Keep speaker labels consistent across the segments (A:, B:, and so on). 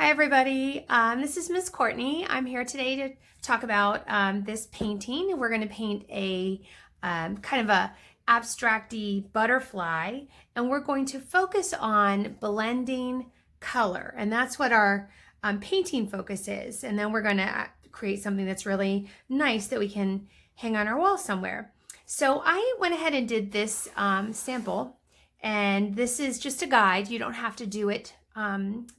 A: Hi everybody, this is Miss Courtney. I'm here today to talk about this painting. We're going to paint a kind of a abstracty butterfly, and we're going to focus on blending color, and that's what our painting focus is. And then we're going to create something that's really nice that we can hang on our wall somewhere. So I went ahead and did this sample, and this is just a guide. You don't have to do it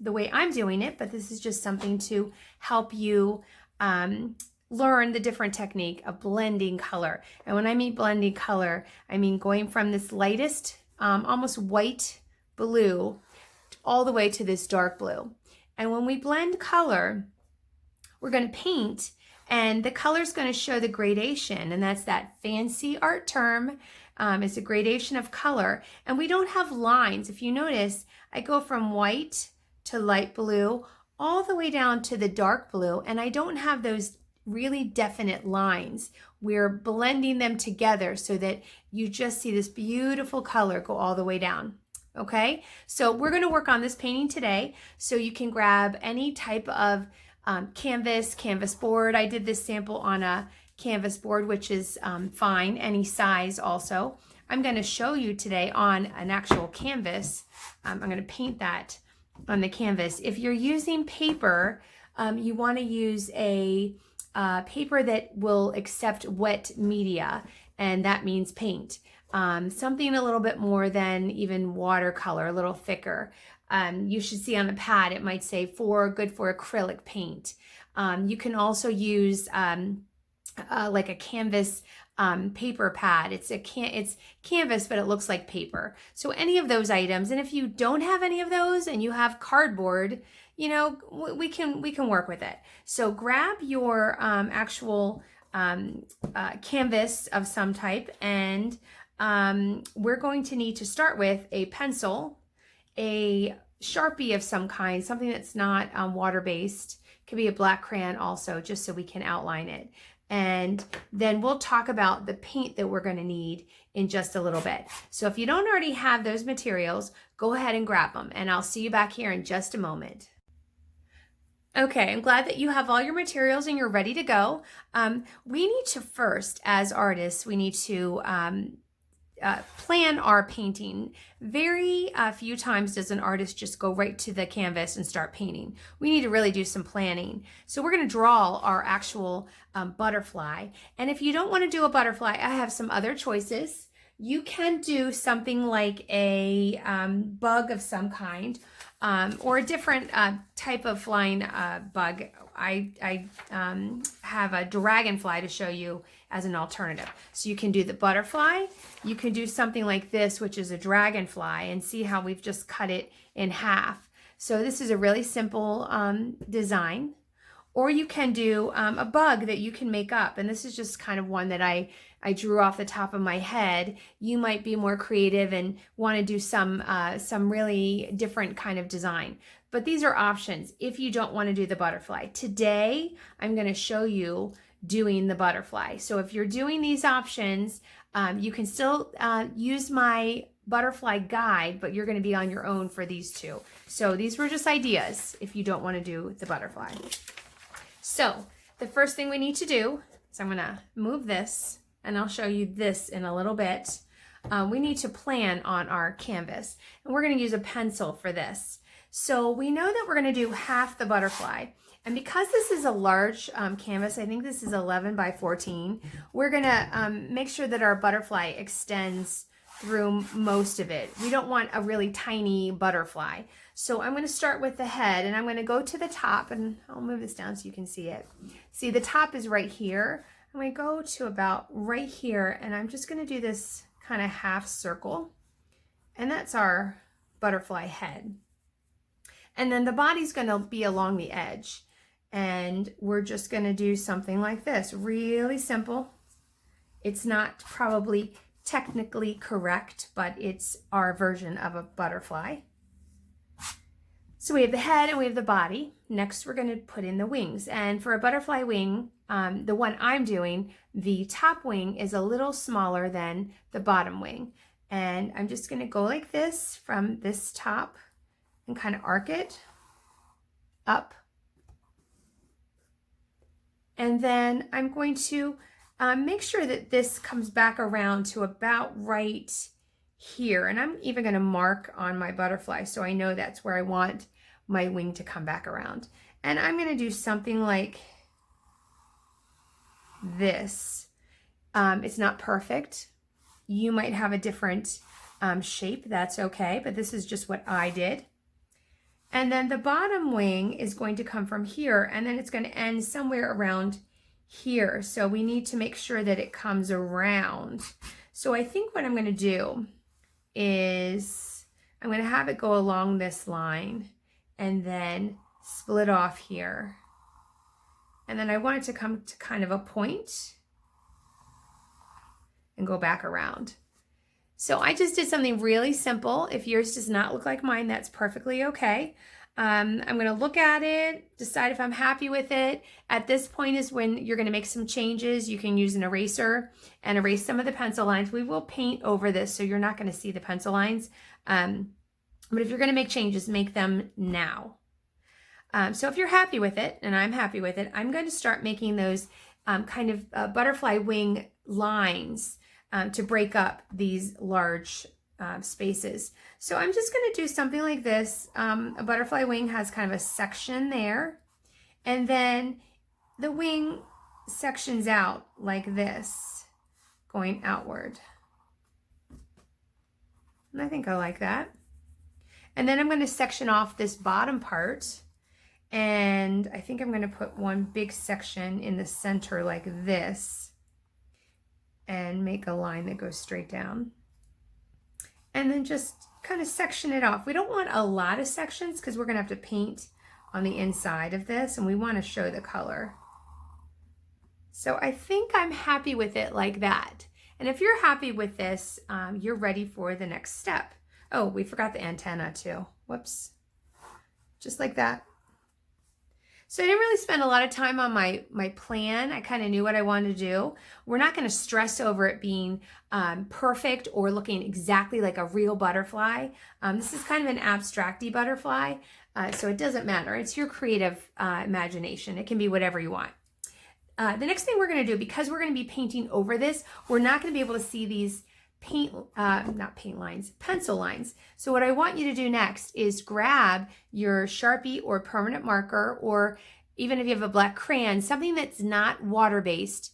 A: the way I'm doing it, but this is just something to help you learn the different technique of blending color. And when I mean blending color, I mean going from this lightest, almost white blue, all the way to this dark blue. And when we blend color, we're going to paint, and the color is going to show the gradation, and that's that fancy art term. It's a gradation of color, and we don't have lines. If you notice, I go from white to light blue all the way down to the dark blue, and I don't have those really definite lines. We're blending them together so that you just see this beautiful color go all the way down. Okay, so we're going to work on this painting today, so you can grab any type of canvas board. I did this sample on a canvas board, which is fine, any size also. I'm going to show you today on an actual canvas. I'm going to paint that on the canvas. If you're using paper, you want to use a paper that will accept wet media, and that means paint. Something a little bit more than even watercolor, a little thicker. You should see on the pad, it might say good for acrylic paint. You can also use like a canvas paper pad. It's canvas, but it looks like paper. So any of those items, and if you don't have any of those and you have cardboard, you know, we can work with it. So grab your actual canvas of some type, and we're going to need to start with a pencil, a Sharpie of some kind, something that's not water-based. Could be a black crayon also, just so we can outline it. And then we'll talk about the paint that we're going to need in just a little bit. So if you don't already have those materials, go ahead and grab them, and I'll see you back here in just a moment. Okay, I'm glad that you have all your materials and you're ready to go. We need to first, as artists, we need to plan our painting. Very few times does an artist just go right to the canvas and start painting. We need to really do some planning. So we're going to draw our actual butterfly. And if you don't want to do a butterfly, I have some other choices. You can do something like a bug of some kind, or a different type of flying bug. I have a dragonfly to show you as an alternative. So you can do the butterfly, you can do something like this, which is a dragonfly, and see how we've just cut it in half. So this is a really simple design. Or you can do a bug that you can make up, and this is just kind of one that I drew off the top of my head. You might be more creative and want to do some really different kind of design. But these are options if you don't want to do the butterfly. Today, I'm going to show you doing the butterfly. So if you're doing these options, you can still use my butterfly guide, but you're going to be on your own for these two. So these were just ideas if you don't want to do the butterfly. So the first thing we need to do is I'm going to move this, and I'll show you this in a little bit. We need to plan on our canvas, and we're going to use a pencil for this. So we know that we're going to do half the butterfly. And because this is a large canvas, I think this is 11 by 14, we're going to make sure that our butterfly extends through most of it. We don't want a really tiny butterfly. So I'm going to start with the head, and I'm going to go to the top, and I'll move this down so you can see it. See, the top is right here. I'm going to go to about right here, and I'm just going to do this kind of half circle, and that's our butterfly head. And then the body's going to be along the edge, and we're just going to do something like this. Really simple. It's not probably technically correct, but it's our version of a butterfly. So we have the head and we have the body. Next, we're going to put in the wings. And for a butterfly wing, the one I'm doing, the top wing is a little smaller than the bottom wing. And I'm just going to go like this from this top and kind of arc it. up. And then I'm going to make sure that this comes back around to about right here. And I'm even going to mark on my butterfly so I know that's where I want my wing to come back around. And I'm going to do something like this. It's not perfect. You might have a different shape. That's okay. But this is just what I did. And then the bottom wing is going to come from here, and then it's going to end somewhere around here. So we need to make sure that it comes around. So I think what I'm going to do is I'm going to have it go along this line and then split off here. And then I want it to come to kind of a point and go back around. So I just did something really simple. If yours does not look like mine, that's perfectly okay. I'm going to look at it, decide if I'm happy with it. At this point is when you're going to make some changes. You can use an eraser and erase some of the pencil lines. We will paint over this, so you're not going to see the pencil lines. But if you're going to make changes, make them now. So if you're happy with it, and I'm happy with it, I'm going to start making those kind of butterfly wing lines to break up these large spaces. So I'm just going to do something like this. A butterfly wing has kind of a section there, and then the wing sections out like this, going outward. And I think I like that. And then I'm going to section off this bottom part, and I think I'm going to put one big section in the center like this and make a line that goes straight down. And then just kind of section it off. We don't want a lot of sections because we're going to have to paint on the inside of this, and we want to show the color. So I think I'm happy with it like that. And if you're happy with this, you're ready for the next step. Oh, we forgot the antenna too. Whoops. Just like that. So I didn't really spend a lot of time on my plan. I kind of knew what I wanted to do. We're not going to stress over it being perfect or looking exactly like a real butterfly. This is kind of an abstract-y butterfly, so it doesn't matter. It's your creative imagination. It can be whatever you want. The next thing we're going to do, because we're going to be painting over this, we're not going to be able to see these pencil lines. So what I want you to do next is grab your Sharpie or permanent marker, or even if you have a black crayon, something that's not water-based,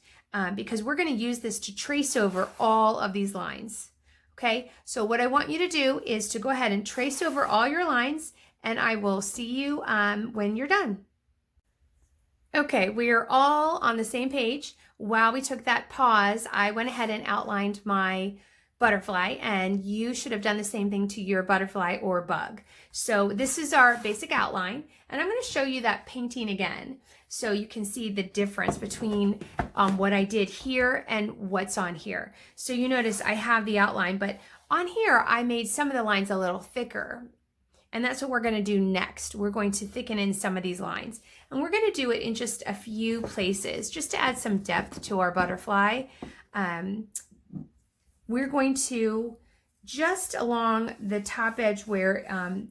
A: because we're going to use this to trace over all of these lines. Okay, so what I want you to do is to go ahead and trace over all your lines, and I will see you when you're done. Okay, we are all on the same page. While we took that pause, I went ahead and outlined my butterfly, and you should have done the same thing to your butterfly or bug. So this is our basic outline, and I'm going to show you that painting again so you can see the difference between what I did here and what's on here. So you notice I have the outline, but on here I made some of the lines a little thicker, and that's what we're going to do next. We're going to thicken in some of these lines, and we're going to do it in just a few places just to add some depth to our butterfly. We're going to, just along the top edge where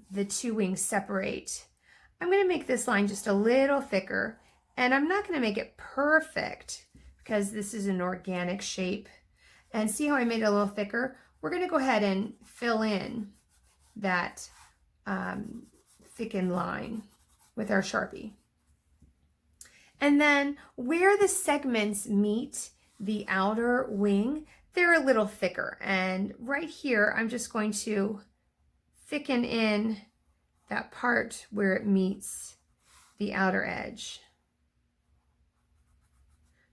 A: the two wings separate, I'm going to make this line just a little thicker, and I'm not going to make it perfect because this is an organic shape. And see how I made it a little thicker? We're going to go ahead and fill in that thickened line with our Sharpie. And then where the segments meet the outer wing, they're a little thicker. And right here, I'm just going to thicken in that part where it meets the outer edge.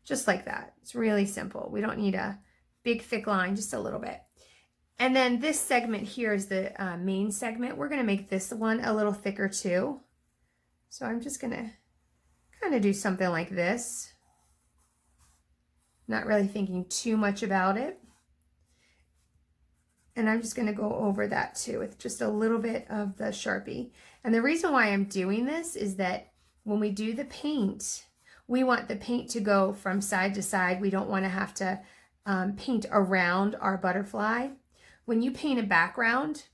A: Just like that. It's really simple. We don't need a big thick line, just a little bit. And then this segment here is the main segment. We're going to make this one a little thicker too. So I'm just going to kind of do something like this. Not really thinking too much about it. And I'm just going to go over that too with just a little bit of the Sharpie. And the reason why I'm doing this is that when we do the paint, we want the paint to go from side to side. We don't want to have to paint around our butterfly. When you paint a background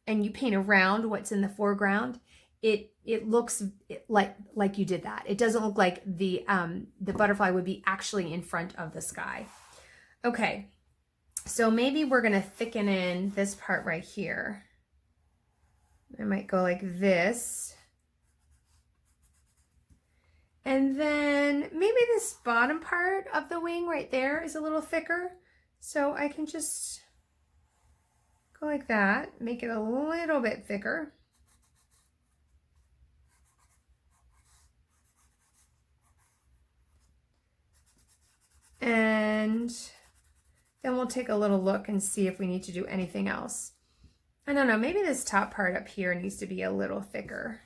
A: and you paint around what's in the foreground, it looks like you did that. It doesn't look like the butterfly would be actually in front of the sky. Okay, so maybe we're gonna thicken in this part right here. I might go like this. And then maybe this bottom part of the wing right there is a little thicker. So I can just go like that, make it a little bit thicker. And then we'll take a little look and see if we need to do anything else. I don't know, maybe this top part up here needs to be a little thicker.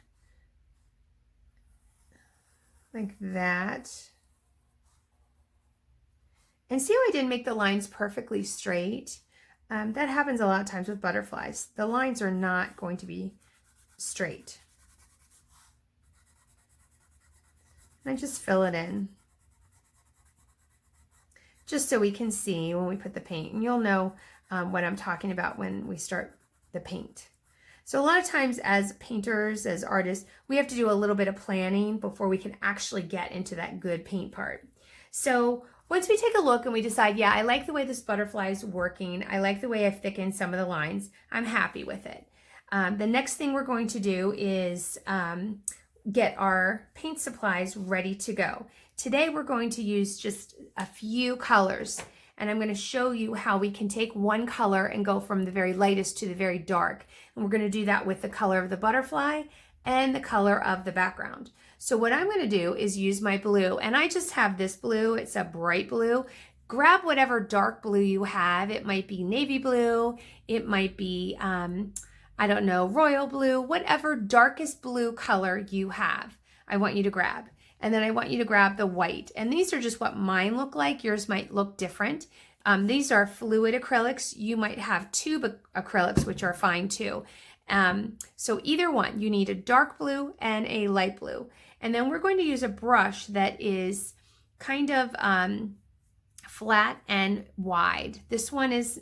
A: Like that. And see how I didn't make the lines perfectly straight? That happens a lot of times with butterflies. The lines are not going to be straight. And I just fill it in, just so we can see when we put the paint. And you'll know what I'm talking about when we start the paint. So a lot of times as painters, as artists, we have to do a little bit of planning before we can actually get into that good paint part. So once we take a look and we decide, yeah, I like the way this butterfly is working, I like the way I've thickened some of the lines, I'm happy with it. The next thing we're going to do is get our paint supplies ready to go. Today we're going to use just a few colors, and I'm going to show you how we can take one color and go from the very lightest to the very dark. And we're going to do that with the color of the butterfly and the color of the background. So what I'm going to do is use my blue, and I just have this blue. It's a bright blue. Grab whatever dark blue you have. It might be navy blue. It might be, I don't know, royal blue, whatever darkest blue color you have, I want you to grab. And then I want you to grab the white. And these are just what mine look like. Yours might look different. These are fluid acrylics. You might have tube acrylics, which are fine too. So either one, you need a dark blue and a light blue. And then we're going to use a brush that is kind of flat and wide. This one is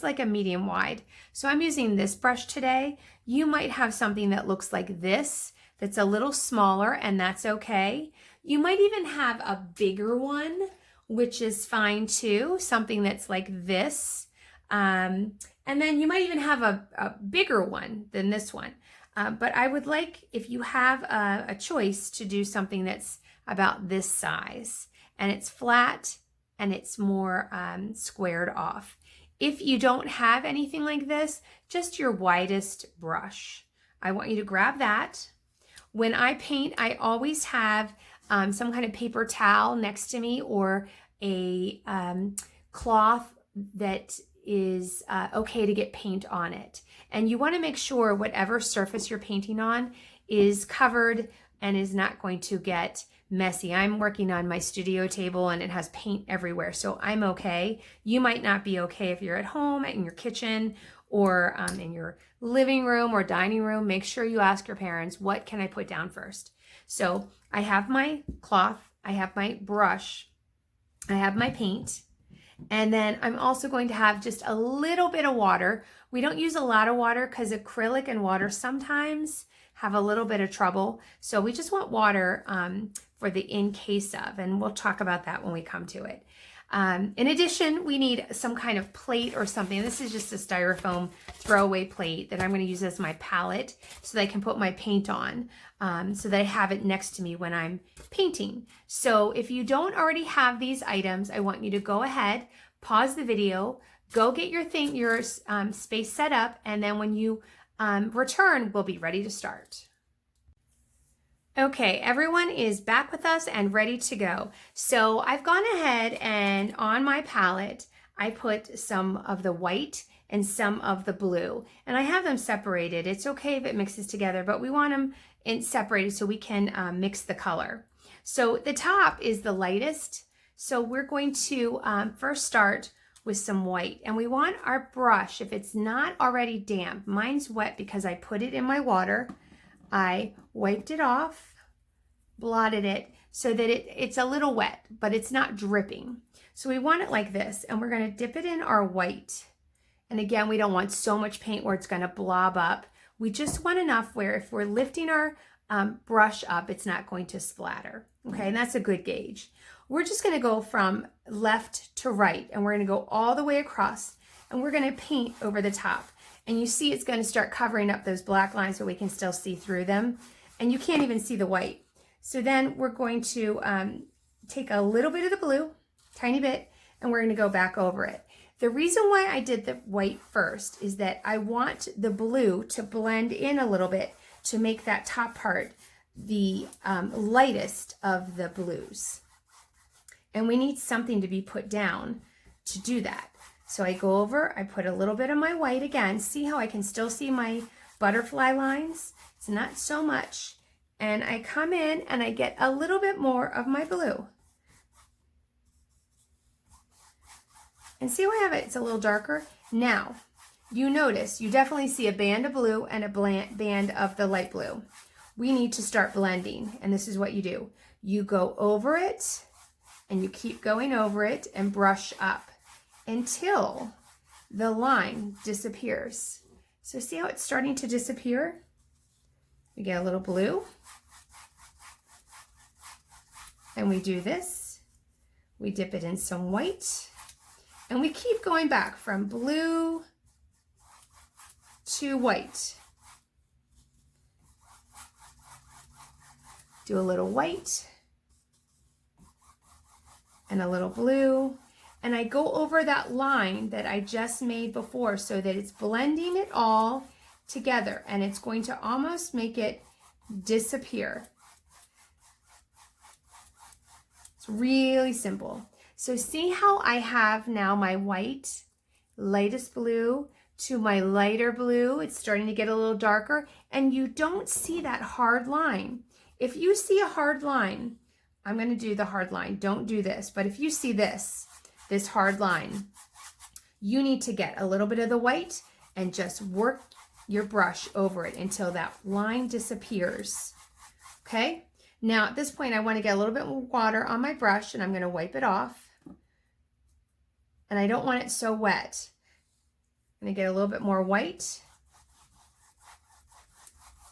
A: like a medium wide. So I'm using this brush today. You might have something that looks like this, that's a little smaller, and that's okay. You might even have a bigger one, which is fine too, something that's like this. And then you might even have a bigger one than this one. But I would like, if you have a choice, to do something that's about this size, and it's flat and it's more squared off. If you don't have anything like this, just your widest brush. I want you to grab that. When I paint, I always have some kind of paper towel next to me, or a cloth that is okay to get paint on it. And you want to make sure whatever surface you're painting on is covered and is not going to get messy. I'm working on my studio table and it has paint everywhere, so I'm okay. You might not be okay if you're at home, in your kitchen, or in your living room or dining room. Make sure you ask your parents, what can I put down first? So I have my cloth, I have my brush, I have my paint, and then I'm also going to have just a little bit of water. We don't use a lot of water because acrylic and water sometimes have a little bit of trouble. So we just want water for the in case of, and we'll talk about that when we come to it. In addition, we need some kind of plate or something. This is just a styrofoam throwaway plate that I'm going to use as my palette so that I can put my paint on, so that I have it next to me when I'm painting. So if you don't already have these items, I want you to go ahead, pause the video, go get your space set up, and then when you return, we'll be ready to start. Okay, everyone is back with us and ready to go. So I've gone ahead and on my palette, I put some of the white and some of the blue, and I have them separated. It's okay if it mixes together, but we want them separated so we can mix the color. So the top is the lightest. So we're going to first start with some white, and we want our brush, if it's not already damp, mine's wet because I put it in my water. I wiped it off, blotted it so that it's a little wet, but it's not dripping. So we want it like this, and we're going to dip it in our white. And again, we don't want so much paint where it's going to blob up. We just want enough where if we're lifting our brush up, it's not going to splatter. Okay, and that's a good gauge. We're just going to go from left to right, and we're going to go all the way across, and we're going to paint over the top. And you see it's going to start covering up those black lines so we can still see through them. And you can't even see the white. So then we're going to take a little bit of the blue, tiny bit, and we're going to go back over it. The reason why I did the white first is that I want the blue to blend in a little bit to make that top part the lightest of the blues. And we need something to be put down to do that. So I go over, I put a little bit of my white again. See how I can still see my butterfly lines? It's not so much. And I come in and I get a little bit more of my blue. And see how I have it? It's a little darker. Now, you notice, you definitely see a band of blue and a band of the light blue. We need to start blending, and this is what you do. You go over it, and you keep going over it and brush up until the line disappears. So see how it's starting to disappear? We get a little blue, and we do this. We dip it in some white, and we keep going back from blue to white. Do a little white and a little blue, and I go over that line that I just made before so that it's blending it all together, and it's going to almost make it disappear. It's really simple. So see how I have now my white, lightest blue to my lighter blue. It's starting to get a little darker, and you don't see that hard line. If you see a hard line, I'm going to do the hard line. Don't do this. But if you see this hard line, you need to get a little bit of the white and just work your brush over it until that line disappears. Okay? Now at this point, I want to get a little bit more water on my brush, and I'm going to wipe it off. And I don't want it so wet. I'm going to get a little bit more white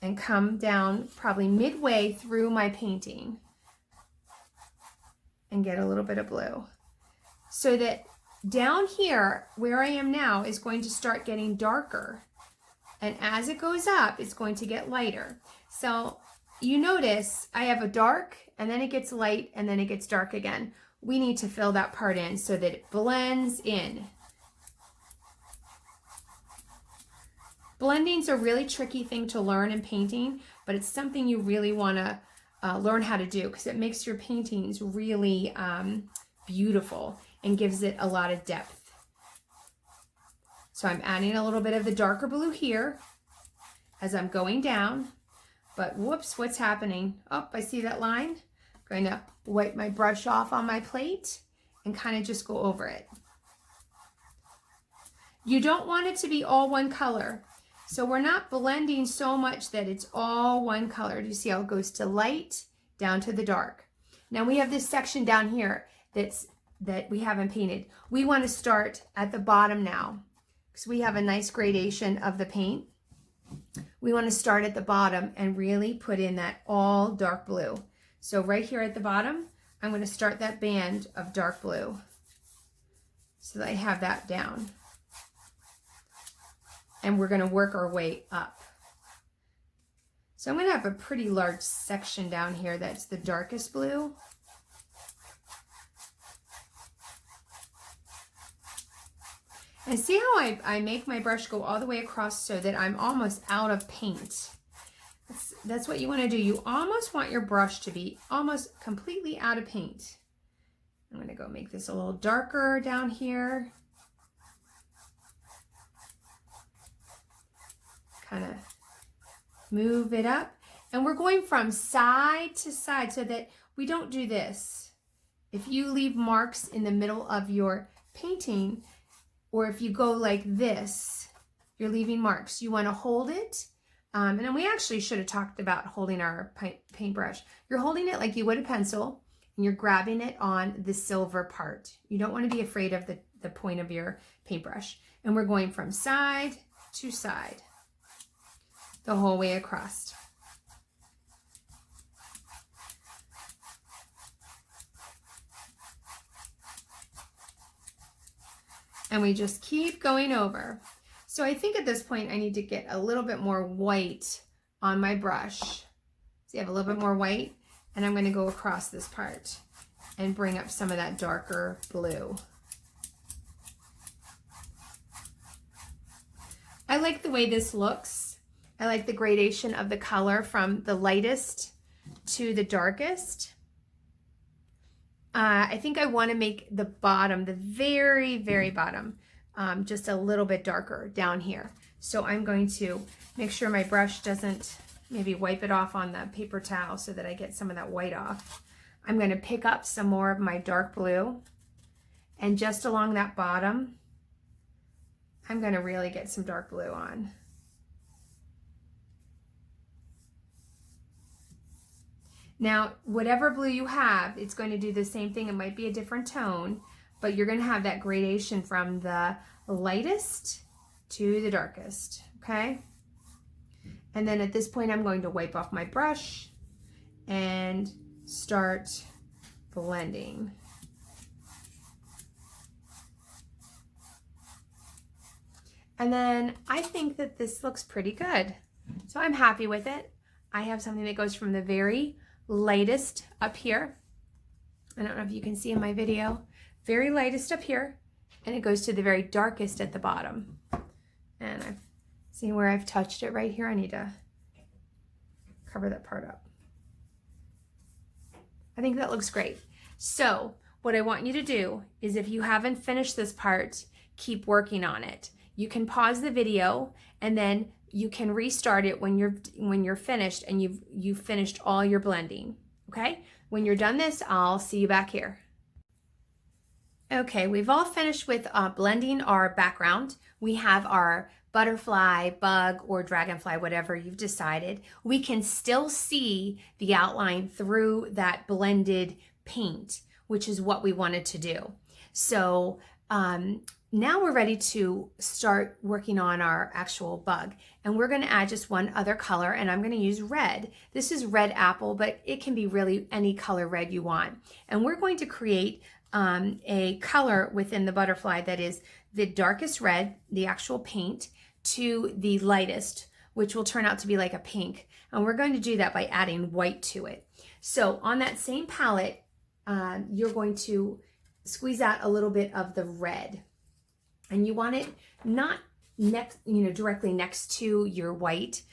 A: and come down probably midway through my painting and get a little bit of blue. So that down here, where I am now, is going to start getting darker. And as it goes up, it's going to get lighter. So you notice I have a dark, and then it gets light, and then it gets dark again. We need to fill that part in so that it blends in. Blending's a really tricky thing to learn in painting, but it's something you really want to learn how to do because it makes your paintings really beautiful and gives it a lot of depth. So I'm adding a little bit of the darker blue here as I'm going down, but whoops, what's happening? Oh, I see that line. I'm going to wipe my brush off on my plate and kind of just go over it. You don't want it to be all one color. So we're not blending so much that it's all one color. Do you see how it goes to light down to the dark? Now we have this section down here that we haven't painted. We want to start at the bottom now because we have a nice gradation of the paint. We want to start at the bottom and really put in that all dark blue. So right here at the bottom, I'm going to start that band of dark blue so that I have that down. And we're going to work our way up. So I'm going to have a pretty large section down here that's the darkest blue. And see how I make my brush go all the way across so that I'm almost out of paint. That's what you want to do. You almost want your brush to be almost completely out of paint. I'm going to go make this a little darker down here. Kind of move it up, and we're going from side to side so that we don't do this. If you leave marks in the middle of your painting, or if you go like this, you're leaving marks. You want to hold it, and then we actually should have talked about holding our paintbrush. You're holding it like you would a pencil, and you're grabbing it on the silver part. You don't want to be afraid of the point of your paintbrush. And we're going from side to side. the whole way across. And we just keep going over. So I think at this point I need to get a little bit more white on my brush. See, I have a little bit more white, and I'm going to go across this part and bring up some of that darker blue. I like the way this looks. I like the gradation of the color from the lightest to the darkest. I think I want to make the bottom, the very, very bottom, just a little bit darker down here. So I'm going to make sure my brush doesn't maybe wipe it off on the paper towel so that I get some of that white off. I'm going to pick up some more of my dark blue, and just along that bottom, I'm going to really get some dark blue on. Now, whatever blue you have, it's going to do the same thing. It might be a different tone, but you're going to have that gradation from the lightest to the darkest, okay? And then at this point, I'm going to wipe off my brush and start blending. And then I think that this looks pretty good. So I'm happy with it. I have something that goes from the very lightest up here. I don't know if you can see in my video. Very lightest up here, and it goes to the very darkest at the bottom. And I've seen where I've touched it right here. I need to cover that part up. I think that looks great. So what I want you to do is, if you haven't finished this part, keep working on it. You can pause the video and then you can restart it when you're finished and you've finished all your blending. Okay? When you're done this, I'll see you back here. Okay, we've all finished with blending our background. We have our butterfly, bug, or dragonfly, whatever you've decided. We can still see the outline through that blended paint, which is what we wanted to do. So now we're ready to start working on our actual bug. And we're going to add just one other color, and I'm going to use red. This is red apple, but it can be really any color red you want. And we're going to create a color within the butterfly that is the darkest red, the actual paint, to the lightest, which will turn out to be like a pink. And we're going to do that by adding white to it. So on that same palette, you're going to squeeze out a little bit of the red. And you want it not next, directly next to your white.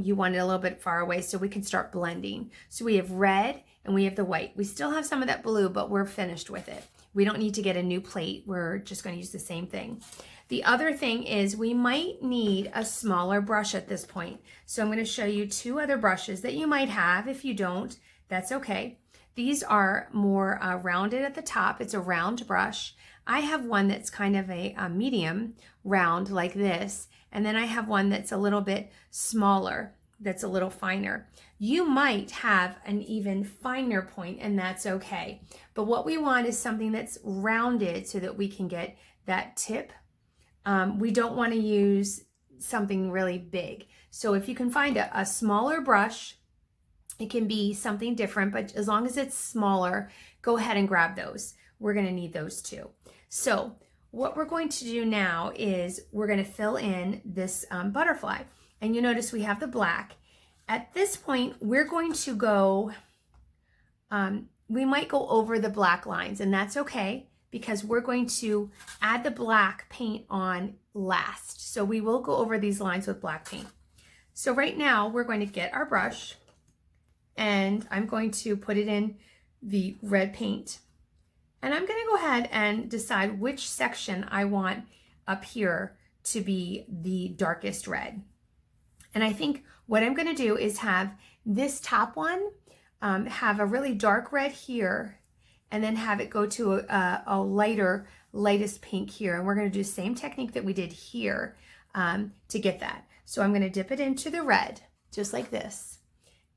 A: You want it a little bit far away so we can start blending. So we have red and we have the white. We still have some of that blue, but we're finished with it. We don't need to get a new plate. We're just going to use the same thing. The other thing is we might need a smaller brush at this point. So I'm going to show you two other brushes that you might have. If you don't, that's okay. These are more rounded at the top. It's a round brush. I have one that's kind of a medium round like this, and then I have one that's a little bit smaller, that's a little finer. You might have an even finer point, and that's okay. But what we want is something that's rounded so that we can get that tip. We don't want to use something really big. So if you can find a smaller brush, it can be something different, but as long as it's smaller, go ahead and grab those. We're going to need those too. So what we're going to do now is we're going to fill in this butterfly. And you notice we have the black. At this point, we're going to go, we might go over the black lines, and that's okay because we're going to add the black paint on last. So we will go over these lines with black paint. So right now we're going to get our brush, and I'm going to put it in the red paint. And I'm going to go ahead and decide which section I want up here to be the darkest red. And I think what I'm going to do is have this top one have a really dark red here, and then have it go to a lightest pink here. And we're going to do the same technique that we did here to get that. So I'm going to dip it into the red, just like this.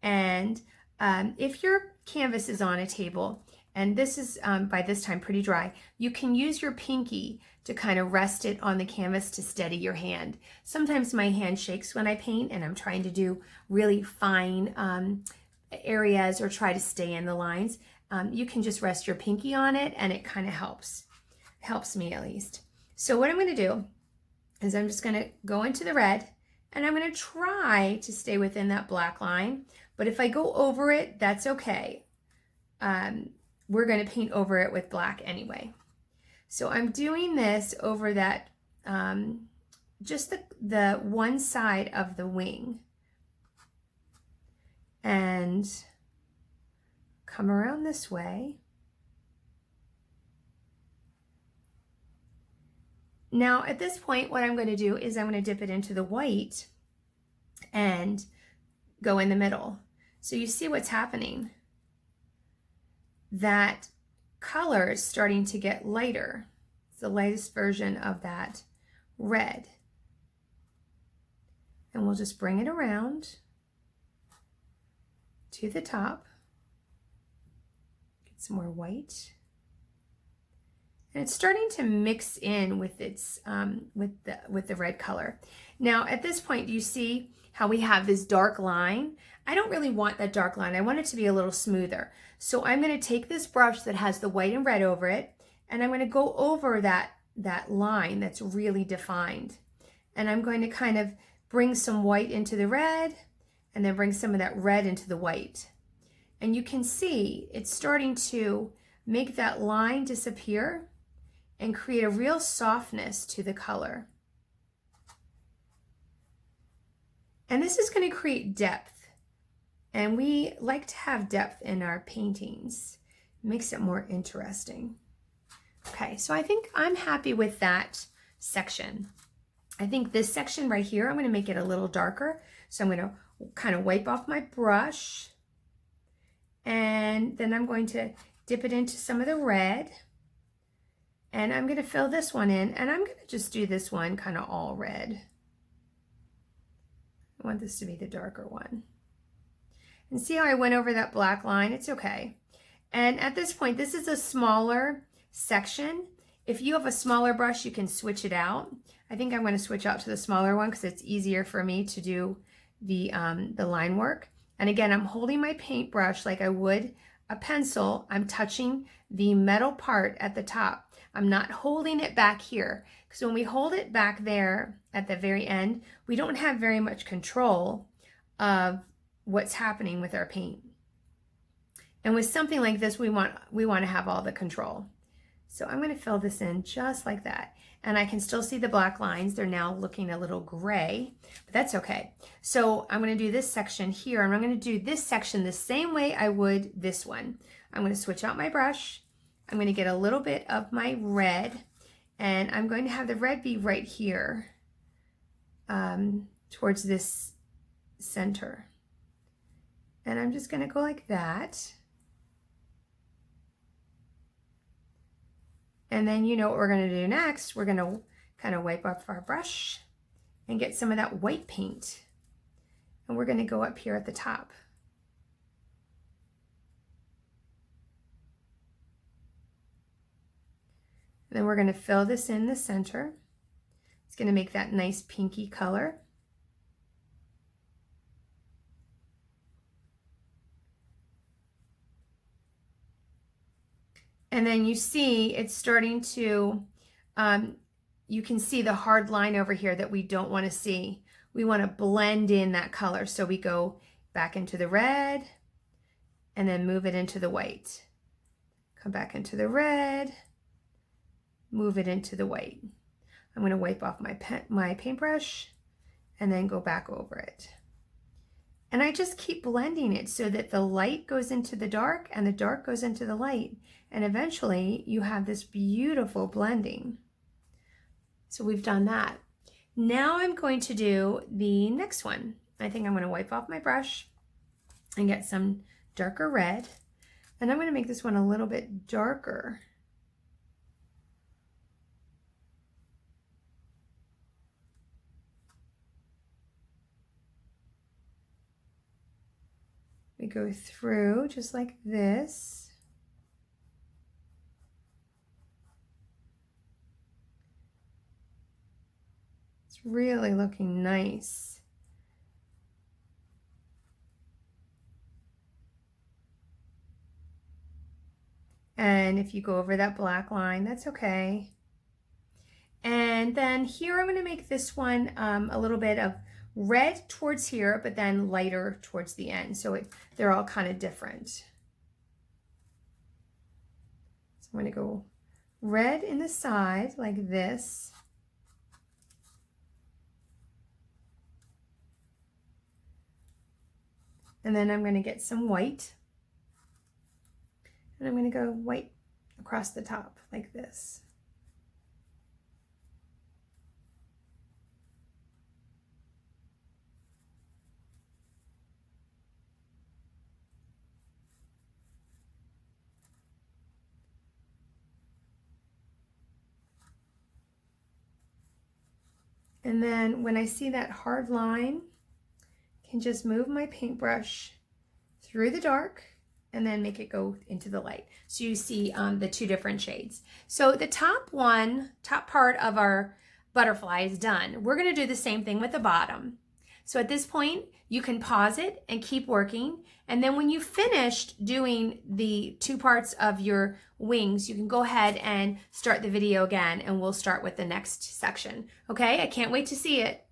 A: And if your canvas is on a table And this is, by this time, pretty dry. You can use your pinky to kind of rest it on the canvas to steady your hand. Sometimes my hand shakes when I paint and I'm trying to do really fine areas or try to stay in the lines. You can just rest your pinky on it and it kind of helps me at least. So what I'm going to do is I'm just going to go into the red and I'm going to try to stay within that black line. But if I go over it, that's okay. We're going to paint over it with black anyway. So I'm doing this over that, just the one side of the wing. And come around this way. Now at this point, what I'm going to do is I'm going to dip it into the white and go in the middle. So you see what's happening. That color is starting to get lighter. It's the lightest version of that red. And we'll just bring it around to the top. Get some more white. And it's starting to mix in with its with the red color. Now at this point, do you see how we have this dark line? I don't really want that dark line. I want it to be a little smoother. So I'm going to take this brush that has the white and red over it, and I'm going to go over that line that's really defined. And I'm going to kind of bring some white into the red, and then bring some of that red into the white. And you can see it's starting to make that line disappear and create a real softness to the color. And this is going to create depth. And we like to have depth in our paintings. It makes it more interesting. Okay, so I think I'm happy with that section. I think this section right here, I'm going to make it a little darker. So I'm going to kind of wipe off my brush. And then I'm going to dip it into some of the red. And I'm going to fill this one in. And I'm going to just do this one kind of all red. I want this to be the darker one. And see how I went over that black line? It's okay. And at this point, this is a smaller section. If you have a smaller brush, you can switch it out. I think I'm going to switch out to the smaller one because it's easier for me to do the line work. And again, I'm holding my paintbrush like I would a pencil. I'm touching the metal part at the top. I'm not holding it back here, because when we hold it back there at the very end, we don't have very much control of what's happening with our paint. And with something like this, we want to have all the control. So I'm going to fill this in just like that. And I can still see the black lines. They're now looking a little gray, but that's okay. So I'm going to do this section here, and I'm going to do this section the same way I would this one. I'm going to switch out my brush. I'm going to get a little bit of my red, and I'm going to have the red be right here towards this center. And I'm just going to go like that. And then you know what we're going to do next. We're going to kind of wipe off our brush and get some of that white paint. And we're going to go up here at the top. And then we're going to fill this in the center. It's going to make that nice pinky color. And then you see it's starting to, you can see the hard line over here that we don't want to see. We want to blend in that color. So we go back into the red and then move it into the white. Come back into the red, move it into the white. I'm going to wipe off my paintbrush and then go back over it. And I just keep blending it so that the light goes into the dark and the dark goes into the light. And eventually you have this beautiful blending. So we've done that. Now I'm going to do the next one. I think I'm going to wipe off my brush and get some darker red. And I'm going to make this one a little bit darker. We go through just like this. It's really looking nice. And if you go over that black line, that's okay. And then here I'm going to make this one a little bit of red towards here, but then lighter towards the end. So they're all kind of different. So I'm going to go red in the side like this. And then I'm going to get some white. And I'm going to go white across the top like this. And then when I see that hard line, I can just move my paintbrush through the dark and then make it go into the light. So you see the two different shades. So the top part of our butterfly is done. We're gonna do the same thing with the bottom. So at this point, you can pause it and keep working. And then when you finished doing the two parts of your wings, you can go ahead and start the video again, and we'll start with the next section. Okay, I can't wait to see it.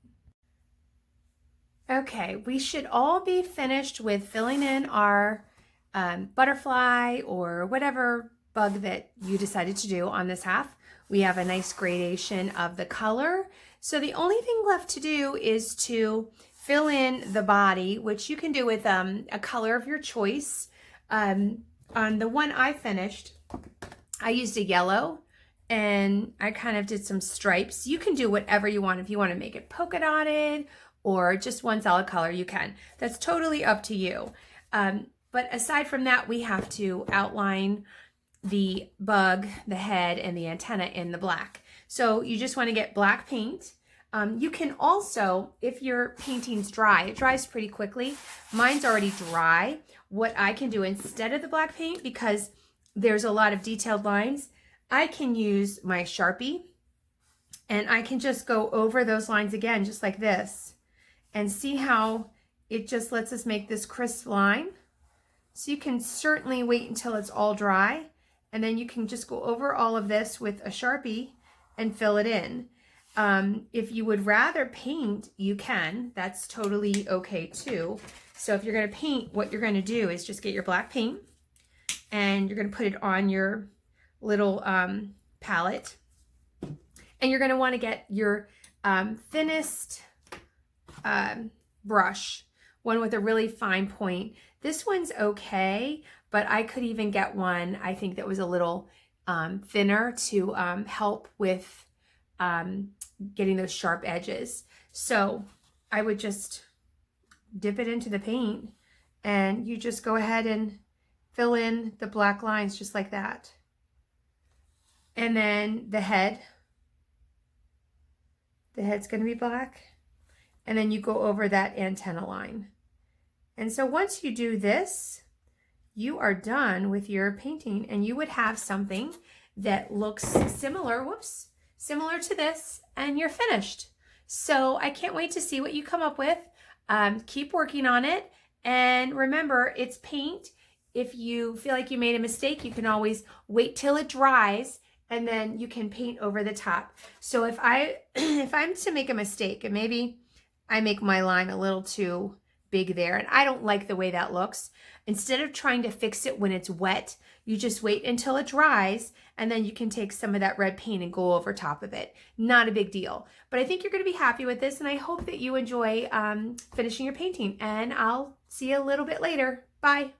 A: Okay, we should all be finished with filling in our butterfly or whatever bug that you decided to do on this half. We have a nice gradation of the color. So the only thing left to do is to fill in the body, which you can do with a color of your choice. On the one I finished, I used a yellow and I kind of did some stripes. You can do whatever you want. If you want to make it polka dotted or just one solid color, you can. That's totally up to you. But aside from that, we have to outline the bug, the head, and the antenna in the black. So you just want to get black paint. You can also, if your painting's dry, it dries pretty quickly. Mine's already dry. What I can do instead of the black paint, because there's a lot of detailed lines, I can use my Sharpie and I can just go over those lines again, just like this, and see how it just lets us make this crisp line. So you can certainly wait until it's all dry, and then you can just go over all of this with a Sharpie and fill it in. If you would rather paint, you can. That's totally okay too. So if you're going to paint, what you're going to do is just get your black paint and you're going to put it on your little palette. And you're going to want to get your thinnest brush, one with a really fine point. This one's okay, but I could even get one, I think, that was a little thinner to help with getting those sharp edges. So I would just dip it into the paint and you just go ahead and fill in the black lines just like that. And then the head's going to be black. And then you go over that antenna line. And so once you do this, you are done with your painting, and you would have something that looks similar, similar to this, and you're finished. So I can't wait to see what you come up with. Keep working on it. And remember, it's paint. If you feel like you made a mistake, you can always wait till it dries and then you can paint over the top. So if I'm to make a mistake, and maybe I make my line a little too big there, and I don't like the way that looks, instead of trying to fix it when it's wet, you just wait until it dries, and then you can take some of that red paint and go over top of it. Not a big deal. But I think you're going to be happy with this, and I hope that you enjoy finishing your painting, and I'll see you a little bit later. Bye.